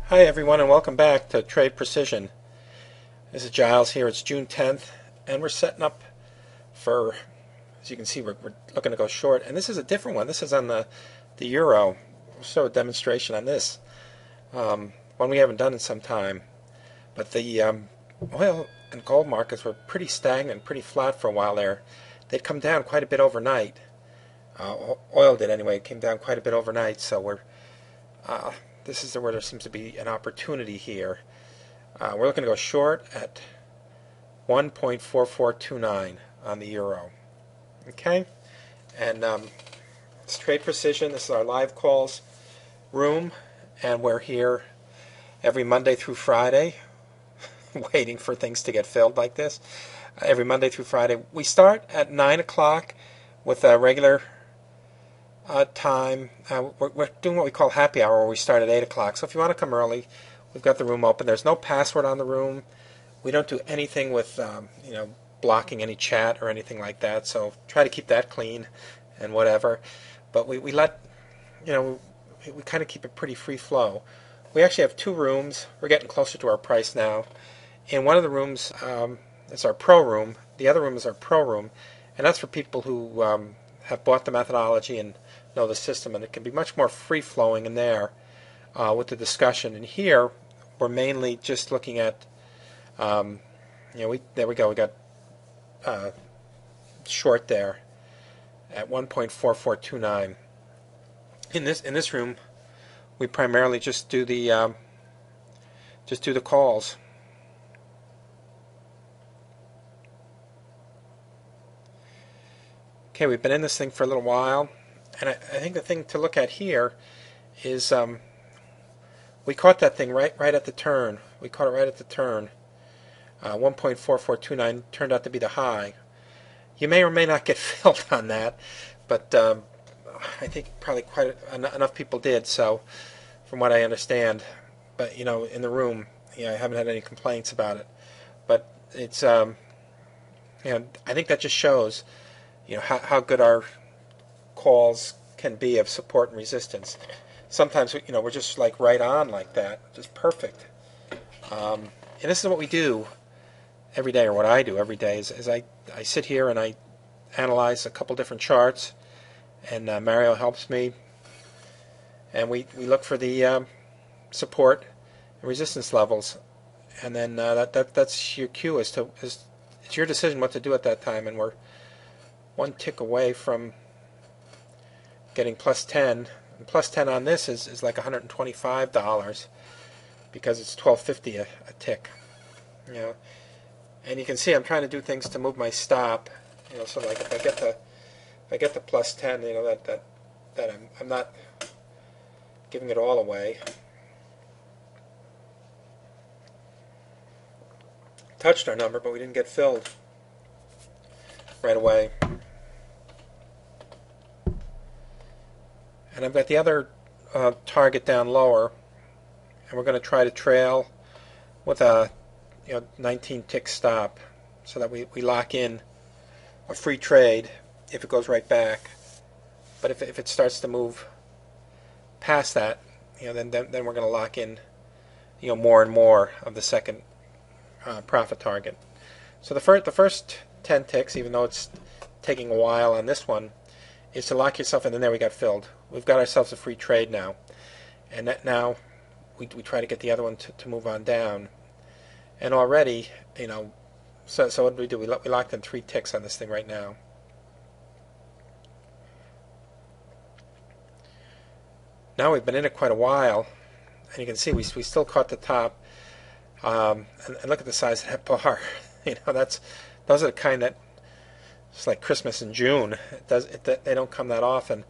Hi everyone and welcome back to Trade Precision. This is Giles here. It's June 10th and we're setting up for, as you can see, we're looking to go short, and this is a different one. This is on the euro. We'll show a demonstration on this, one we haven't done in some time. But the oil and gold markets were pretty stagnant, pretty flat for a while there. They'd come down quite a bit overnight. Oil did anyway. It came down quite a bit overnight, so we're this is where there seems to be an opportunity here. We're looking to go short at 1.4429 on the euro. Okay? And it's Trade Precision. This is our live calls room, and we're here every Monday through Friday waiting for things to get filled like this. Every Monday through Friday. We start at 9 o'clock with a regular time. We're doing what we call happy hour, where we start at 8 o'clock. So if you want to come early, we've got the room open. There's no password on the room. We don't do anything with blocking any chat or anything like that. So try to keep that clean and whatever. But we let, we kind of keep it pretty free flow. We actually have two rooms. We're getting closer to our price now. In one of the rooms, it's our pro room. The other room is our pro room, and that's for people who have bought the methodology and know the system, and it can be much more free-flowing in there with the discussion. And here we're mainly just looking at, there we go. We got short there at 1.4429. In this room, we primarily just do the calls. Okay, we've been in this thing for a little while, and I think the thing to look at here is we caught that thing right at the turn. We caught it right at the turn. 1.4429 turned out to be the high. You may or may not get filled on that, but I think probably quite enough people did. So, from what I understand, but in the room, I haven't had any complaints about it. But it's I think that just shows how good our calls can be of support and resistance. Sometimes we're just like right on like that, just perfect. And this is what we do every day, or what I do every day, is I sit here and I analyze a couple different charts, and Mario helps me, and we look for the support and resistance levels, and then that's your cue it's your decision what to do at that time. And we're one tick away from getting plus 10. And plus 10 on this is like $125 because it's $12.50 a tick. And you can see I'm trying to do things to move my stop. So like if I get the plus 10, that I'm not giving it all away. Touched our number, but we didn't get filled right away. And I've got the other target down lower, and we're going to try to trail with a 19 tick stop, so that we lock in a free trade if it goes right back. But if it starts to move past that, then we're going to lock in more and more of the second profit target. So the first 10 ticks, even though it's taking a while on this one, is to lock yourself in, and there we got filled. We've got ourselves a free trade now, and now we try to get the other one to move on down. And already, so what did we do? We locked in 3 ticks on this thing right now. Now we've been in it quite a while, and you can see we still caught the top. And look at the size of that bar. Those are the kind that it's like Christmas in June. They don't come that often,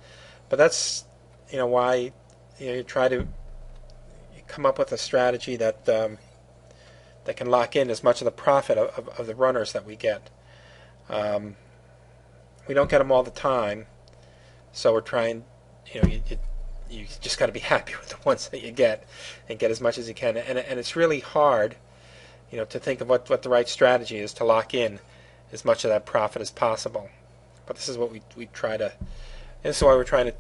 but that's why you try to come up with a strategy that can lock in as much of the profit of the runners that we get. We don't get them all the time, so we're trying. You just got to be happy with the ones that you get and get as much as you can. And it's really hard, to think of what the right strategy is to lock in as much of that profit as possible. But this is what we try to. This is why we're trying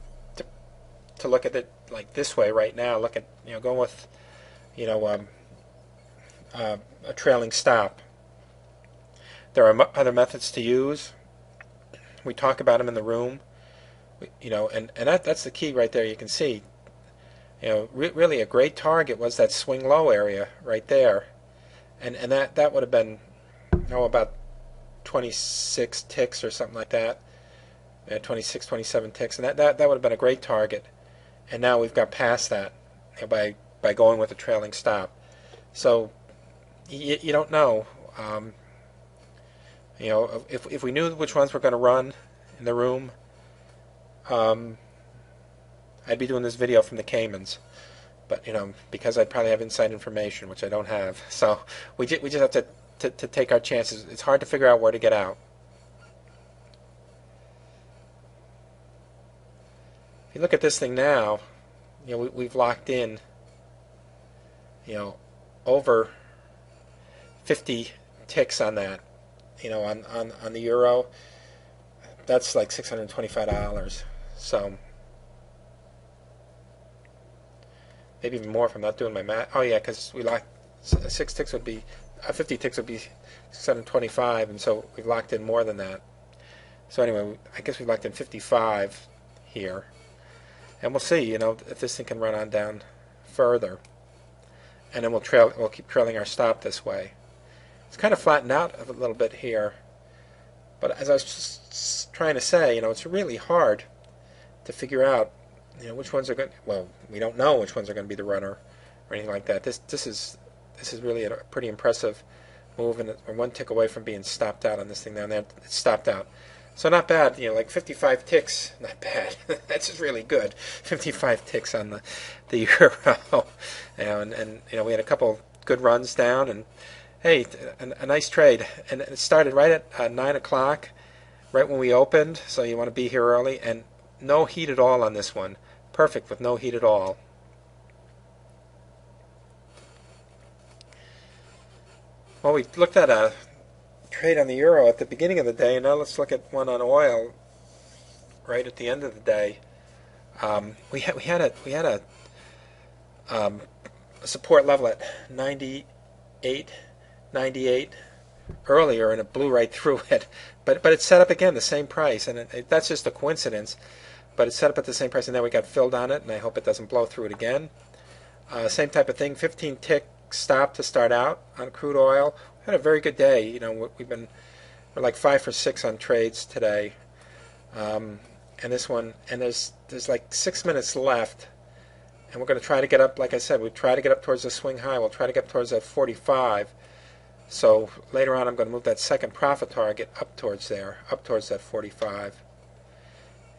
to look at it like this way right now. Look at going with you know, a trailing stop. There are other methods to use. We talk about them in the room, and that's the key right there. You can see, really a great target was that swing low area right there, and that would have been, about 26 ticks or something like that, 26, 27 ticks, and that would have been a great target. And now we've got past that, by going with a trailing stop. So you don't know. If we knew which ones were going to run in the room, I'd be doing this video from the Caymans. But because I'd probably have inside information, which I don't have. So we just have to take our chances. It's hard to figure out where to get out. If you look at this thing now, we've locked in, over 50 ticks on that. On the euro, that's like $625. So maybe even more if I'm not doing my math. Oh yeah, because we locked 6 ticks would be 50 ticks would be 625, and so we've locked in more than that. So anyway, I guess we've locked in 55 here, and we'll see. If this thing can run on down further, and then we'll keep trailing our stop this way. It's kind of flattened out a little bit here, but as I was just trying to say, it's really hard to figure out, which ones are going. Well, we don't know which ones are going to be the runner or anything like that. This is really a pretty impressive move, and we're one tick away from being stopped out on this thing down there. It's stopped out, so not bad. Like 55 ticks, not bad. That's just really good. 55 ticks on the euro, and we had a couple good runs down, and hey, a nice trade, and it started right at 9 o'clock, right when we opened. So you want to be here early, and no heat at all on this one. Perfect with no heat at all. Well, we looked at a trade on the euro at the beginning of the day, and now let's look at one on oil right at the end of the day. We had a support level at 98 earlier, and it blew right through it. But it set up again the same price, and that's just a coincidence. But it set up at the same price, and then we got filled on it, and I hope it doesn't blow through it again. Same type of thing, 15 tick stop to start out on crude oil. We had a very good day. We're like 5 for 6 on trades today, and this one, and there's like 6 minutes left, and we're going to try to get up. Like I said, we try to get up towards the swing high. We'll try to get up towards that 45. So later on, I'm going to move that second profit target up towards there, up towards that 45.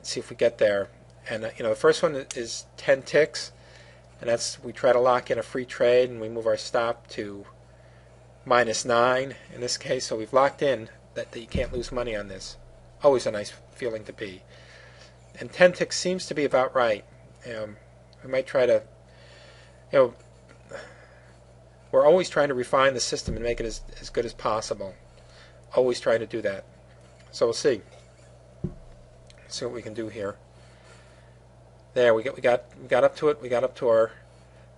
See if we get there. And the first one is 10 ticks, and we try to lock in a free trade, and we move our stop to -9 in this case. So we've locked in that you can't lose money on this. Always a nice feeling to be. And 10 ticks seems to be about right. We might try to, we're always trying to refine the system and make it as good as possible. Always trying to do that. So we'll see. See what we can do here. There, we got up to it. We got up to our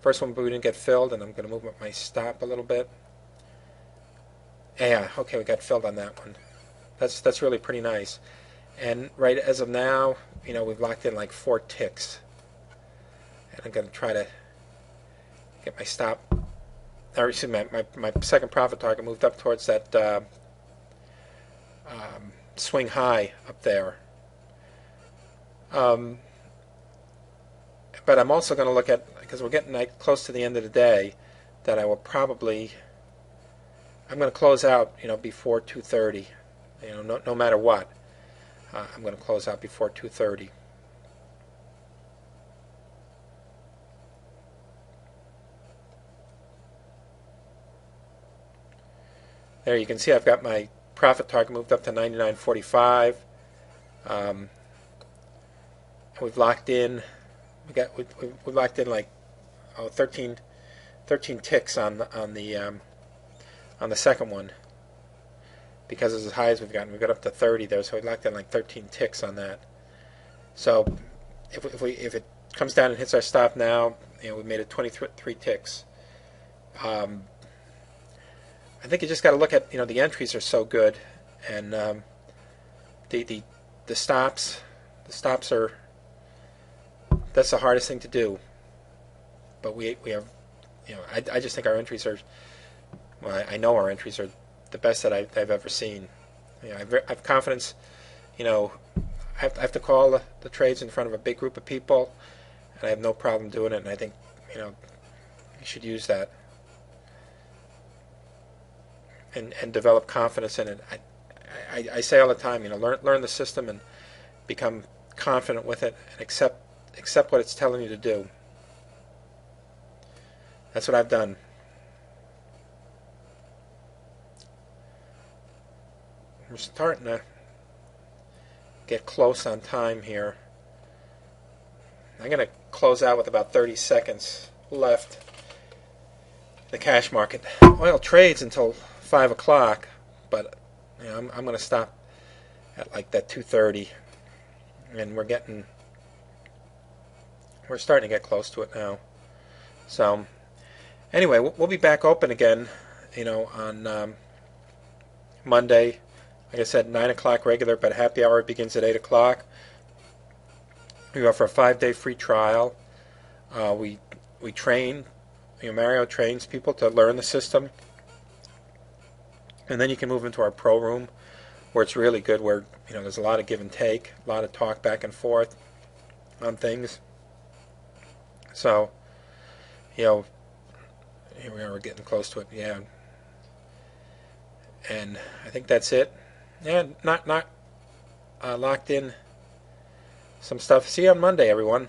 first one, but we didn't get filled, and I'm going to move up my stop a little bit. Yeah, okay, we got filled on that one. That's really pretty nice. And right as of now, we've locked in like 4 ticks, and I'm going to try to get my stop. Or excuse me, my second profit target moved up towards that swing high up there. But I'm also going to look at, because we're getting close to the end of the day, that I'm going to close out, before 2:30. No matter what, I'm going to close out before 2:30. There you can see I've got my profit target moved up to 99.45. We've locked in. We've locked in like 13 ticks on the second one, because it's as high as we've gotten. We got up to 30 there, so we locked in like 13 ticks on that. So if it comes down and hits our stop now, we made it 23 ticks. Um, I think you just got to look at, the entries are so good, and the the the stops, are, that's the hardest thing to do. But we have, I just think our entries are, well, I know our entries are the best that I've ever seen. I have confidence. I have to call the trades in front of a big group of people, and I have no problem doing it. And I think, you should use that and develop confidence in it. I say all the time, learn the system and become confident with it, and accept what it's telling you to do. That's what I've done. We're starting to get close on time here. I'm going to close out with about 30 seconds left. The cash market. Oil trades until 5 o'clock, but I'm going to stop at like that 2:30, and we're starting to get close to it now. So anyway, we'll be back open again, on Monday. Like I said, 9 o'clock regular, but happy hour begins at 8 o'clock. We offer a 5-day free trial. We train, Mario trains people to learn the system. And then you can move into our pro room, where it's really good, where there's a lot of give and take, a lot of talk back and forth on things. So, here we are, we're getting close to it, yeah. And I think that's it. Yeah, not locked in some stuff. See you on Monday, everyone.